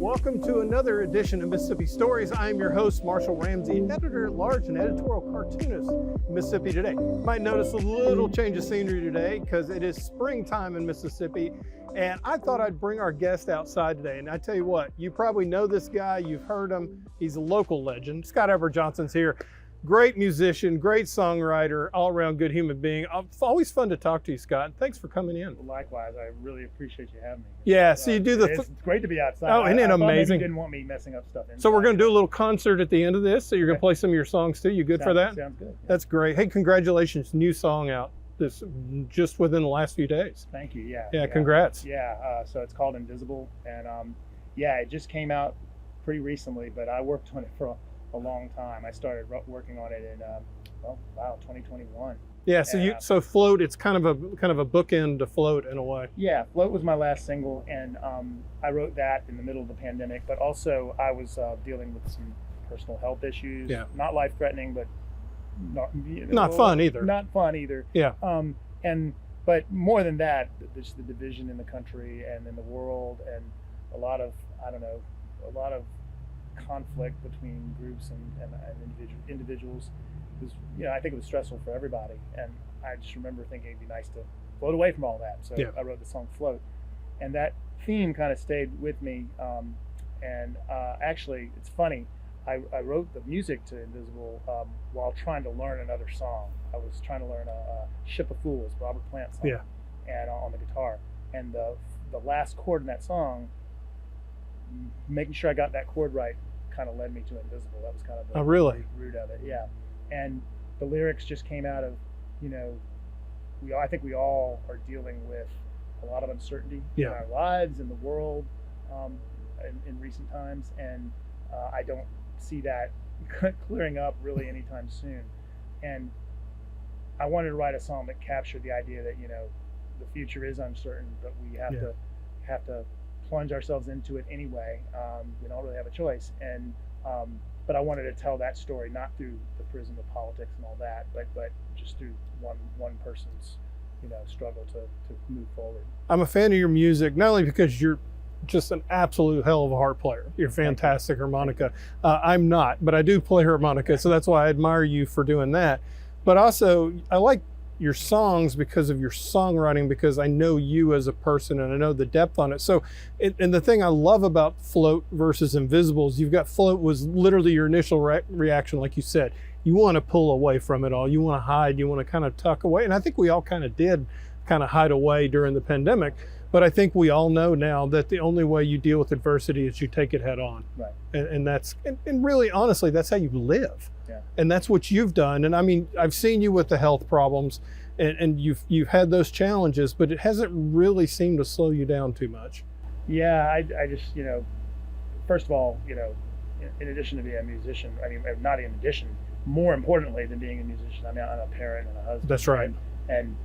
Welcome to another edition of Mississippi Stories. I'm your host, Marshall Ramsey, editor-at-large and editorial cartoonist in Mississippi Today. You might notice a little change of scenery today because it is springtime in Mississippi, and I thought I'd bring our guest outside today. And I tell you what, you probably know this guy, you've heard him, he's a local legend. Scott Everett Johnson's here. Great musician, great songwriter, all-around good human being. Always fun to talk to you, Scott. Thanks for coming in. Likewise, I really appreciate you having me. Yeah, so you do the... It's great to be outside. Oh, isn't it amazing? You didn't want me messing up stuff inside. So we're going to do a little concert at the end of this, so you're going to play some of your songs too. You good for that? Sounds good. Yeah. That's great. Hey, congratulations. New song out this just within the last few days. Thank you, yeah. Yeah, congrats. Yeah, so it's called Invisible, and yeah, it just came out pretty recently, but I worked on it for a long time. I started working on it in 2021. Yeah, so so Float, it's kind of a bookend to Float in a way. Yeah, Float was my last single, and I wrote that in the middle of the pandemic, but also I was dealing with some personal health issues. Yeah. Not life-threatening, but not fun either. Not fun either. Yeah. But more than that, there's the division in the country and in the world, and a lot of conflict between groups and individuals. It was, I think it was stressful for everybody, and I just remember thinking it'd be nice to float away from all that. So yeah. I wrote the song Float, and that theme kind of stayed with me. Actually, it's funny. I wrote the music to Invisible while trying to learn another song. I was trying to learn a Ship of Fools, Robert Plant song, yeah. And on the guitar. And the last chord in that song, making sure I got that chord right, kind of led me to Invisible. That was kind of the root of it, yeah. And the lyrics just came out of, I think we all are dealing with a lot of uncertainty in our lives, in the world, in recent times, and I don't see that clearing up really anytime soon. And I wanted to write a song that captured the idea that the future is uncertain, but we have to plunge ourselves into it anyway. We don't really have a choice, and but I wanted to tell that story not through the prism of politics and all that, but just through one person's struggle to move forward. I'm a fan of your music, not only because you're just an absolute hell of a harp player. You're fantastic harmonica. I'm not, but I do play harmonica, so that's why I admire you for doing that. But also, I like your songs because of your songwriting, because I know you as a person and I know the depth on it. So, and the thing I love about Float versus Invisible is you've got Float was literally your initial reaction, like you said. You want to pull away from it all. You want to hide. You want to kind of tuck away. And I think we all kind of did kind of hide away during the pandemic. But I think we all know now that the only way you deal with adversity is you take it head on. Right. And that's, and really, honestly, that's how you live. Yeah. And that's what you've done. And I mean, I've seen you with the health problems, and you've had those challenges, but it hasn't really seemed to slow you down too much. Yeah, I just, first of all, in addition to being a musician, not in addition, more importantly than being a musician, I'm a parent and a husband. That's right. And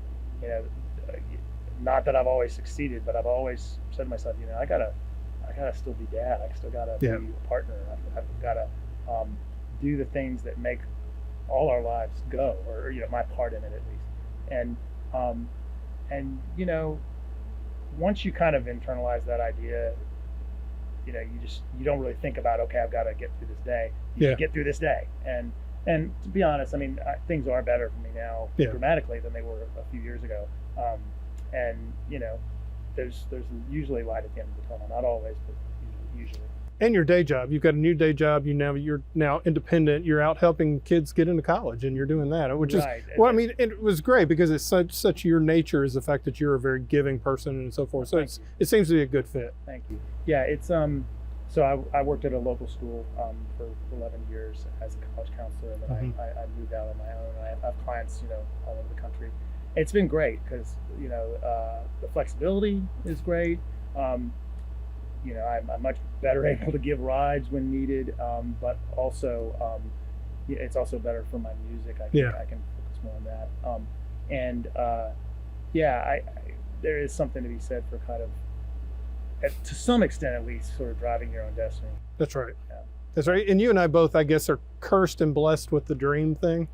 not that I've always succeeded, but I've always said to myself, I gotta still be dad. I still gotta be a partner. I've gotta do the things that make all our lives go, or my part in it at least. And once you kind of internalize that idea, you don't really think about, okay, I've got to get through this day. You just get through this day. And to be honest, things are better for me now dramatically than they were a few years ago. And there's usually light at the end of the tunnel. Not always, but usually. And your day job, you've got a new day job. You're now independent. You're out helping kids get into college, and you're doing that, which is it was great because it's such your nature is the fact that you're a very giving person and so forth. So it seems to be a good fit. Thank you. Yeah, it's So I worked at a local school for 11 years as a college counselor, and then I moved out on my own. And I have clients, all over the country. It's been great because the flexibility is great. I'm much better able to give rides when needed, but also it's also better for my music. I can focus more on that. There is something to be said for kind of, to some extent at least, sort of driving your own destiny. That's right. That's right. And you and I both, I guess, are cursed and blessed with the dream thing.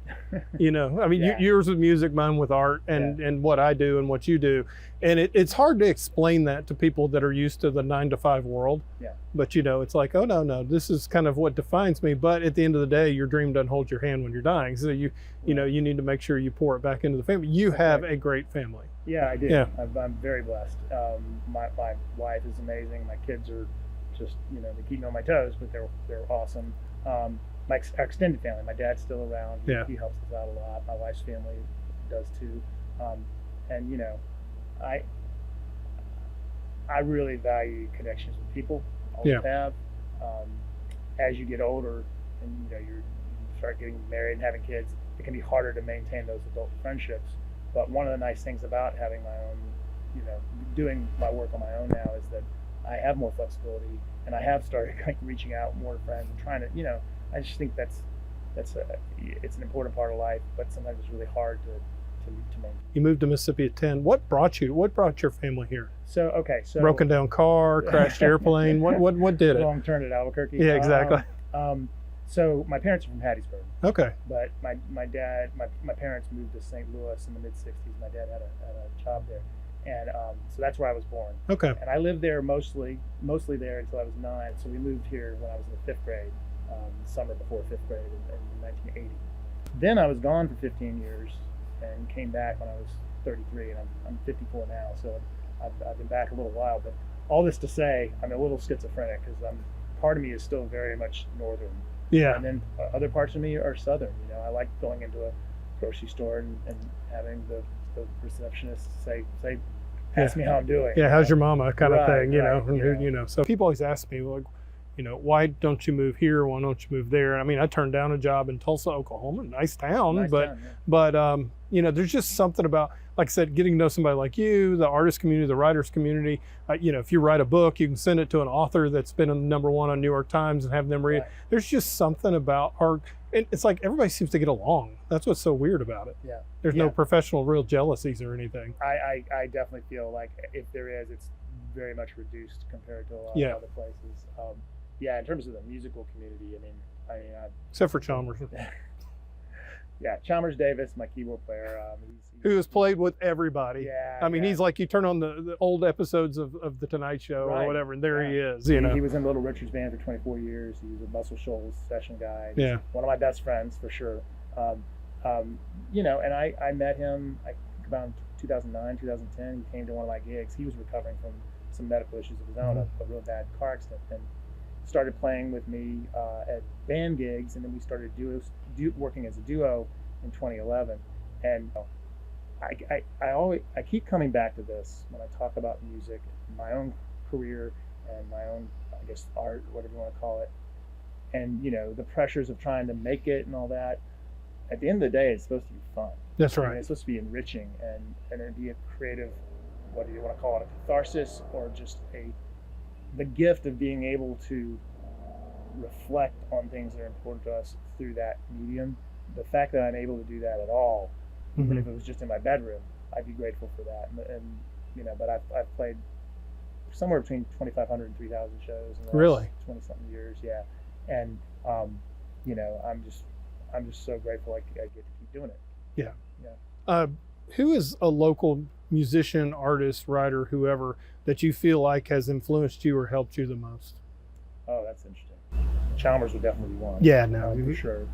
You know, I mean, Yeah. yours with music, mine with art, and what I do and what you do. And it's hard to explain that to people that are used to the 9-to-5 world. Yeah. But, you know, it's like, oh, no, this is kind of what defines me. But at the end of the day, your dream doesn't hold your hand when you're dying. So you know, you need to make sure you pour it back into the family. You have a great family. Yeah, I do. Yeah. I'm very blessed. My wife is amazing. My kids are just, you know, they keep me on my toes, but they're awesome. Our extended family, my dad's still around. He helps us out a lot. My wife's family does too. And you know, I really value connections with people. Always have. As you get older and you know you start getting married and having kids, it can be harder to maintain those adult friendships. But one of the nice things about having my own, you know, doing my work on my own now is that I have more flexibility, and I have started reaching out more to friends and trying to, you know, I just think it's an important part of life, but sometimes it's really hard to maintain. You moved to Mississippi at 10. What brought your family here? So Broken down car, crashed airplane. What did it? Wrong turn at Albuquerque. Yeah, exactly. So my parents are from Hattiesburg. Okay. But my parents moved to St. Louis in the mid '60s. My dad had a job there. And so that's where I was born. Okay. And I lived there mostly there until I was 9. So we moved here when I was in the 5th grade, the summer before 5th grade in 1980. Then I was gone for 15 years and came back when I was 33, and I'm 54 now. So I've been back a little while. But all this to say, I'm a little schizophrenic because part of me is still very much northern. Yeah. And then other parts of me are southern. You know, I like going into a grocery store and having the receptionist say ask me how I'm doing. Yeah, how's your mama kind of thing, you know. Yeah. You know, so people always ask me, like, you know, why don't you move here? Why don't you move there? I mean, I turned down a job in Tulsa, Oklahoma, nice town, but you know, there's just something about, like I said, getting to know somebody like you, the artist community, the writers community. You know, if you write a book, you can send it to an author that's been #1 on New York Times and have them read. Right. There's just something about our, and it's like everybody seems to get along. That's what's so weird about it. Yeah. There's no professional real jealousies or anything. I definitely feel like if there is, it's very much reduced compared to a lot of other places. In terms of the musical community, I mean, except for Chalmers. Yeah, Chalmers Davis, my keyboard player, who has played with everybody. Yeah, I mean, he's like, you turn on the old episodes of The Tonight Show or whatever, and there he is. You know, he was in Little Richard's band for 24 years. He was a Muscle Shoals session guy. Yeah, one of my best friends for sure. You know, and I met him about 2009, 2010. He came to one of my gigs. He was recovering from some medical issues of his own, a real bad car accident, and started playing with me at band gigs, and then we started working as a duo in 2011. And I keep coming back to this when I talk about music, my own career, and my own, I guess, art, whatever you want to call it. And you know, the pressures of trying to make it and all that. At the end of the day, it's supposed to be fun. That's right. I mean, it's supposed to be enriching and it'd be a creative, what do you want to call it, a catharsis, or just the gift of being able to reflect on things that are important to us through that medium. The fact that I'm able to do that at all, even if it was just in my bedroom, I'd be grateful for that. And you know, but I've played somewhere between 2,500 and 3,000 shows in the last 20-something years. Yeah, and you know, I'm just so grateful I get to keep doing it. Yeah. Yeah. Who is a local musician, artist, writer, whoever that you feel like has influenced you or helped you the most? Oh, that's interesting. Chalmers would definitely be one. Yeah, no, for sure.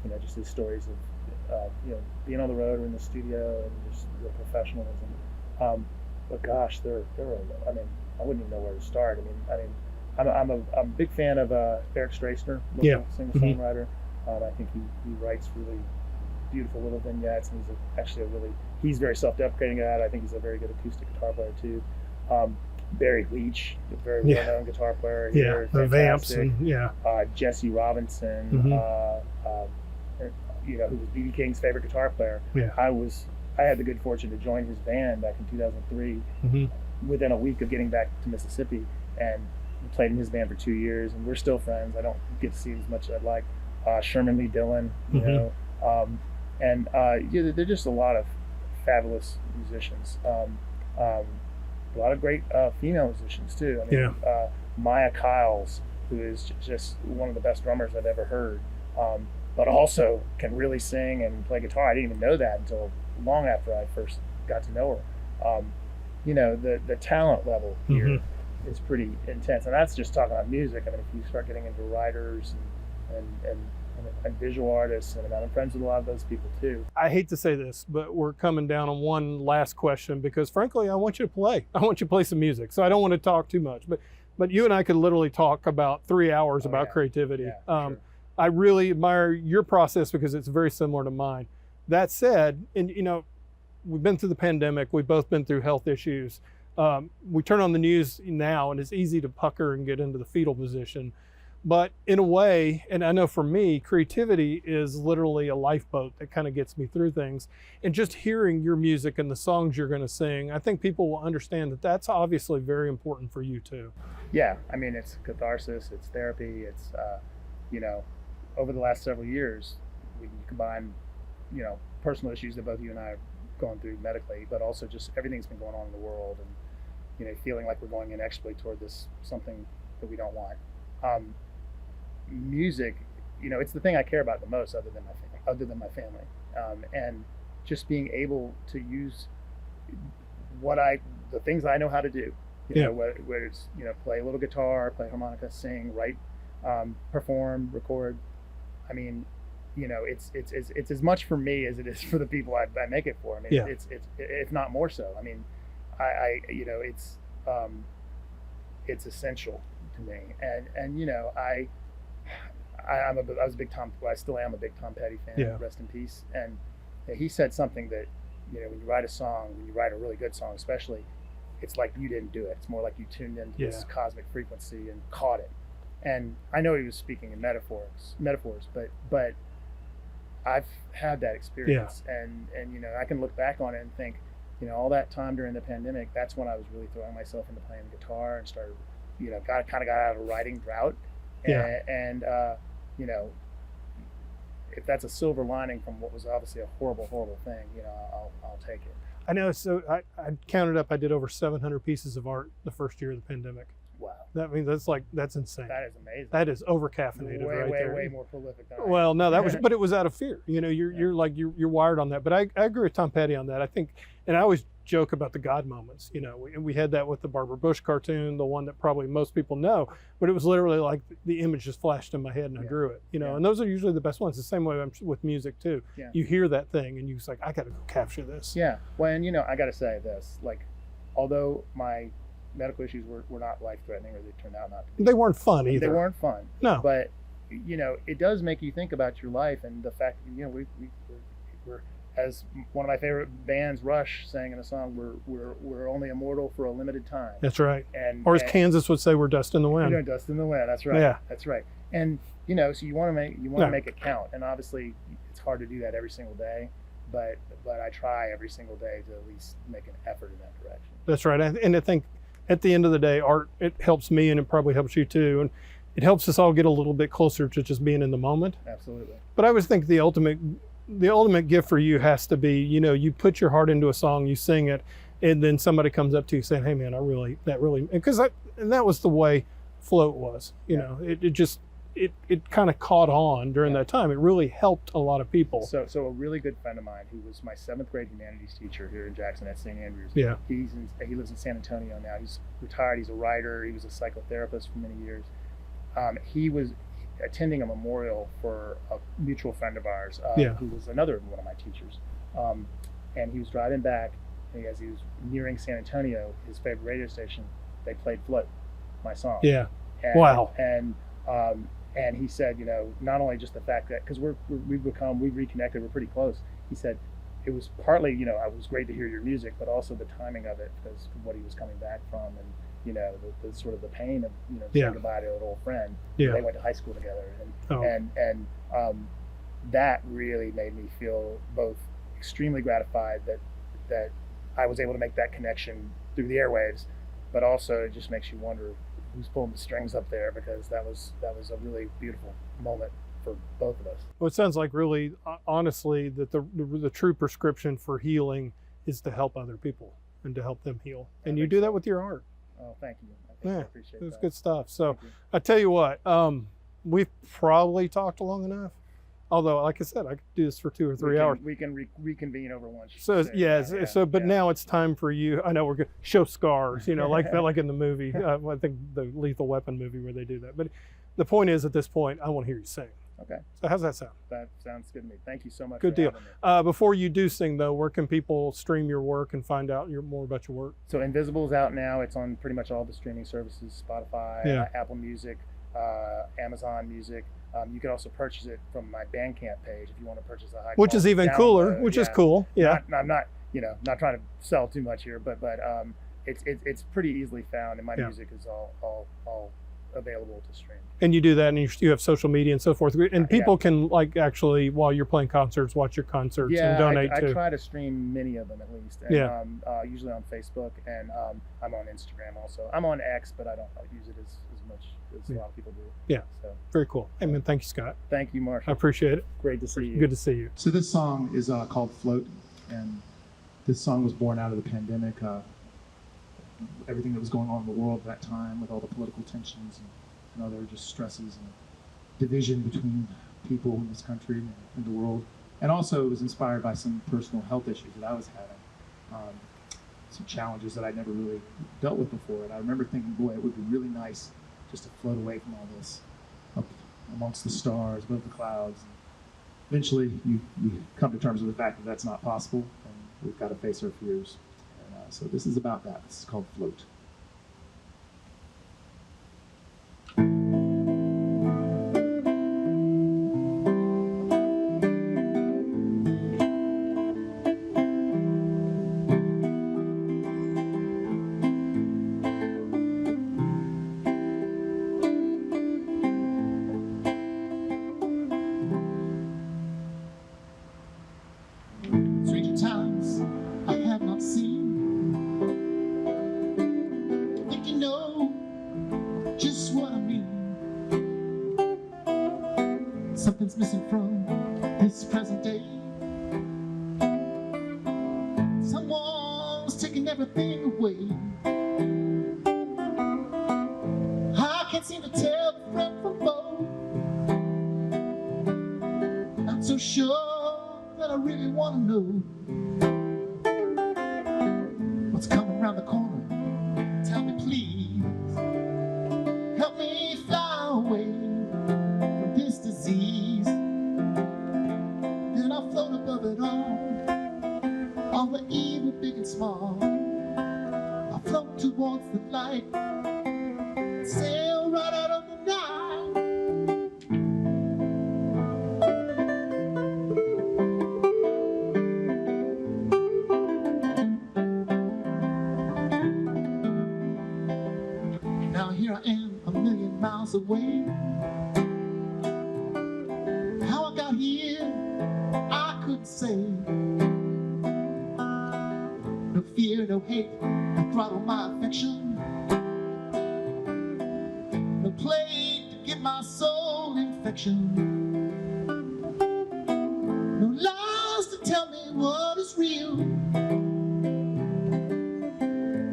You know, just his stories of you know, being on the road or in the studio and just the professionalism. But gosh, they're I mean, I wouldn't even know where to start. I mean, I'm a big fan of Eric Strassner, local singer-songwriter. I think he writes really beautiful little vignettes, and he's very self-deprecating at it. I think he's a very good acoustic guitar player too. Barry Leach, a very well-known guitar player here. The Vamps, and Jesse Robinson, you know, who was B.B. King's favorite guitar player. Yeah. I had the good fortune to join his band back in 2003. Within a week of getting back to Mississippi, and played in his band for 2 years, and we're still friends. I don't get to see him as much as I'd like. Sherman Lee Dillon, you know, and they're just a lot of fabulous musicians. A lot of great female musicians too. I mean, Maya Kyles who is just one of the best drummers I've ever heard, but also can really sing and play guitar. I didn't even know that until long after I first got to know her. You know, the talent level here is pretty intense, and that's just talking about music. I mean, if you start getting into writers and visual artists, and I'm friends with a lot of those people too. I hate to say this, but we're coming down on one last question because frankly, I want you to play. I want you to play some music. So I don't want to talk too much, but you and I could literally talk about 3 hours about creativity. Yeah, sure. I really admire your process because it's very similar to mine. That said, and you know, we've been through the pandemic. We've both been through health issues. We turn on the news now and it's easy to pucker and get into the fetal position. But in a way, and I know for me, creativity is literally a lifeboat that kind of gets me through things. And just hearing your music and the songs you're going to sing, I think people will understand that that's obviously very important for you too. Yeah, I mean, it's catharsis, it's therapy, it's, you know, over the last several years, we combine, you know, personal issues that both you and I have gone through medically, but also just everything's been going on in the world and, you know, feeling like we're going inexorably toward this, something that we don't want. Music, you know, it's the thing I care about the most other than my family. And just being able to use the things I know how to do, you know, whether it's, you know, play a little guitar, play harmonica, sing, write, perform, record. I mean, you know, it's as much for me as it is for the people I make it for. I mean, it's if not more so. I mean, I you know, it's essential to me. And you know, I was a big Tom. Well, I still am a big Tom Petty fan. Yeah. Rest in peace. And he said something that, you know, when you write a song, when you write a really good song, especially, it's like you didn't do it. It's more like you tuned into this cosmic frequency and caught it. And I know he was speaking in metaphors, but I've had that experience, and you know, I can look back on it and think, you know, all that time during the pandemic, that's when I was really throwing myself into playing the guitar and started, you know, got out of a writing drought. And you know, if that's a silver lining from what was obviously a horrible thing, you know, I'll take it. I know. So I counted up. I did over 700 pieces of art the first year of the pandemic. Wow. That means that's insane. That is amazing. That is over caffeinated right there. Way more prolific than I am. Well, no, that was, but it was out of fear. You know, you're wired on that. But I agree with Tom Petty on that. I think, and I always joke about the God moments. You know, we had that with the Barbara Bush cartoon, the one that probably most people know, but it was literally like the image just flashed in my head and I drew it. You know, and those are usually the best ones. The same way with music too. Yeah. You hear that thing and you're just like, I got to capture this. Yeah. Well, and you know, I got to say this, like, although my medical issues were not life-threatening, or they turned out not to be. They weren't fun either. They weren't fun. No. But, you know, it does make you think about your life and the fact that, you know, we're as one of my favorite bands, Rush, sang in a song, we're only immortal for a limited time. That's right. Or as Kansas would say, we're dust in the wind. You know, dust in the wind. That's right. Yeah. That's right. And, you know, so you want to make it count. And obviously it's hard to do that every single day, but I try every single day to at least make an effort in that direction. That's right. And I think at the end of the day, art, it helps me and it probably helps you too. And it helps us all get a little bit closer to just being in the moment. Absolutely. But I always think the ultimate gift for you has to be, you know, you put your heart into a song, you sing it, and then somebody comes up to you saying, hey man, that was the way Float was, you know, it kind of caught on during that time. It really helped a lot of people. So a really good friend of mine who was my 7th grade humanities teacher here in Jackson at St. Andrews. Yeah. He lives in San Antonio now. He's retired. He's a writer. He was a psychotherapist for many years. He was attending a memorial for a mutual friend of ours, who was another one of my teachers. And he was driving back, and as he was nearing San Antonio, his favorite radio station, they played Float, my song. Yeah. Wow. And he said, you know, not only just the fact that, because we've reconnected, we're pretty close. He said it was partly, you know, it was great to hear your music, but also the timing of it, because of what he was coming back from, and you know, the sort of the pain of, you know, saying goodbye to an old friend. Yeah. They went to high school together, and that really made me feel both extremely gratified that I was able to make that connection through the airwaves, but also it just makes you wonder who's pulling the strings up there, because that was a really beautiful moment for both of us. Well, it sounds like really, honestly, that the true prescription for healing is to help other people and to help them heal. And you do that with your art. Oh, thank you. Yeah, appreciate it was that. good stuff. So Thank you. I tell you what, we've probably talked long enough. Although, like I said, I could do this for 2 or 3 hours. We can reconvene over lunch. So today. but now it's time for you. I know we're going to show scars, like in the movie. I think the Lethal Weapon movie where they do that. But the point is, at this point, I want to hear you sing. Okay. So how's that sound? That sounds good to me. Thank you so much. Good for deal. having me. Before you do sing, though, where can people stream your work and find out more about your work? So Invisible's out now. It's on pretty much all the streaming services: Spotify, Apple Music, Amazon Music. You can also purchase it from my Bandcamp page if you want to purchase a high. Which is even cooler. Which is cool. Yeah. I'm not not trying to sell too much here, but it's pretty easily found, and my music is all available to stream. And you do that, and you have social media and so forth, and people can actually, while you're playing concerts, watch your concerts and donate too. I try to stream many of them at least, and usually on Facebook, and I'm on Instagram also. I'm on X, but I don't use it as much as a lot of people do. Yeah, so very cool. Hey man, thank you, Scott. Thank you, Marshall. I appreciate it. Great to see you. Good to see you. So this song is called Float, and this song was born out of the pandemic. Everything that was going on in the world at that time, with all the political tensions and other just stresses and division between people in this country and in the world. And also it was inspired by some personal health issues that I was having, some challenges that I never really dealt with before. And I remember thinking, boy, it would be really nice just to float away from all this, up amongst the stars, above the clouds. And eventually you come to terms with the fact that that's not possible, and we've got to face our fears. And so this is about that. This is called Float. Stranger times I have not seen. Think you know just what I mean. Something's missing from this present day. Someone's taking everything away. I can't seem to tell the friend from foe. Not so sure that I really want to know what's coming around the corner. Tell me please, help me fly away from this disease. Then I'll float above it all the evil big and small. I'll float towards the light, sail right out of the night. Now here I am, a million miles away. How I got here, I couldn't say. No fear, no hate, no throttle my affection. No plague to give my soul infection. No lies to tell me what is real.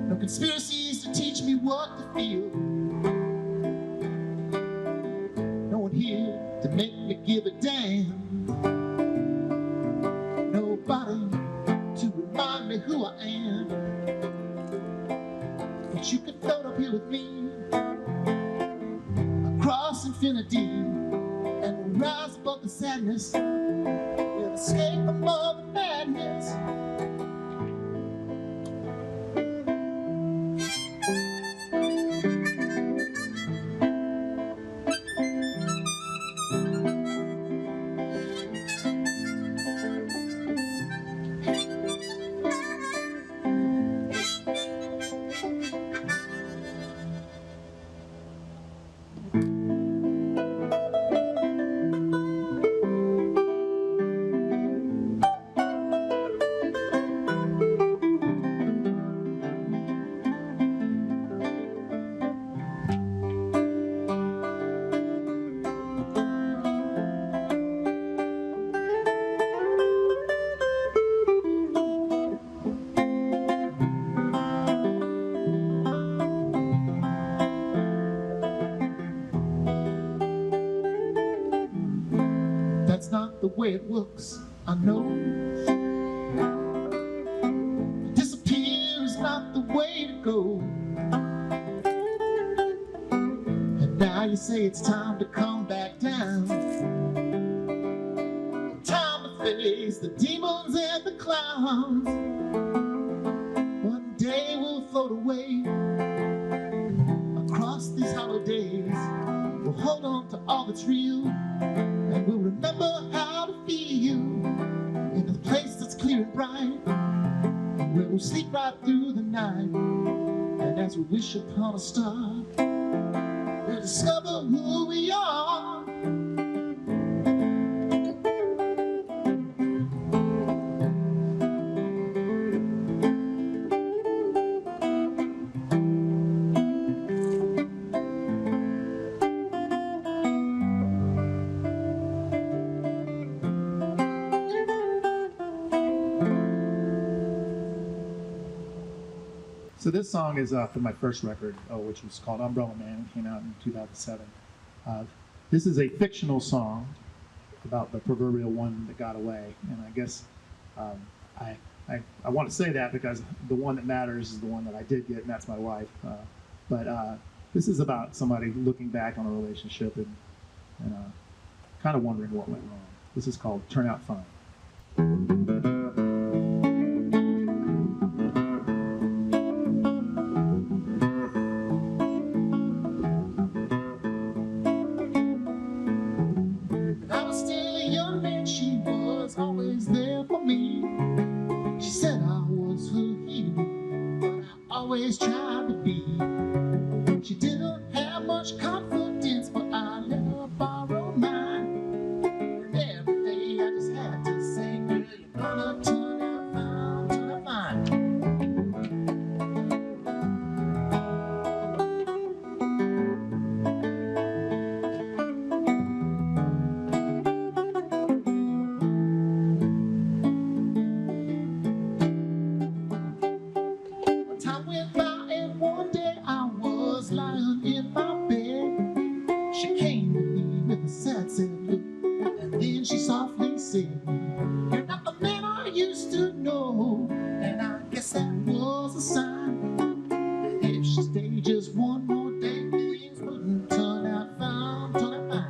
No conspiracies to teach me what to feel. No one here to make me give a damn. Nobody to remind me who I am. But you can float up here with me across infinity, and we'll rise above the sadness. We'll escape from all the madness. the way it looks, I know. Disappear is not the way to go. And now you say it's time to come back down. Time to face the demons and the clowns. One day we'll float away across these holidays. We'll hold on to all that's real, and we'll remember how to feel in a place that's clear and bright, where we'll sleep right through the night. And as we wish upon a star, we'll discover who we are. So this song is from my first record, which was called Umbrella Man. It came out in 2007. This is a fictional song about the proverbial one that got away. And I guess I want to say that because the one that matters is the one that I did get, and that's my wife. But this is about somebody looking back on a relationship and kind of wondering what went wrong. This is called Turn Out Fine. Always there for me. She said I was her hero, but I always tried to be. She didn't have much confidence, but I let her borrow mine. And every day I just had to say, girl, you're gonna turn out fine, turn out fine. Time went by and one day I was lying in my bed. She came to me with a sad look, and then she softly said, you're not the man I used to know. And I guess that was a sign that if she stayed just one more day, things wouldn't turn out fine, turn out fine.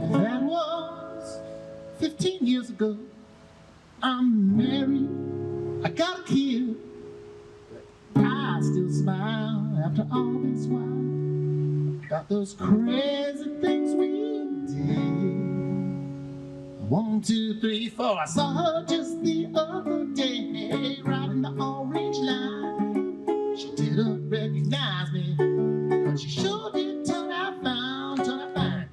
That was 15 years ago. I'm married, I got a kid, but I still smile after all this while about those crazy things we did. 1, 2, 3, 4. I saw her just the other day, riding the orange line. She didn't recognize me, but she sure did turn out fine, turn out fine.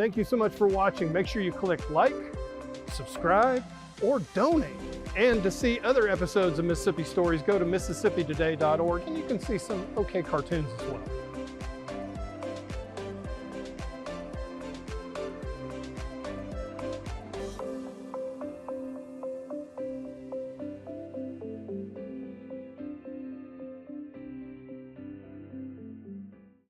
Thank you so much for watching. Make sure you click like, subscribe, or donate. And to see other episodes of Mississippi Stories, go to MississippiToday.org, and you can see some okay cartoons as well.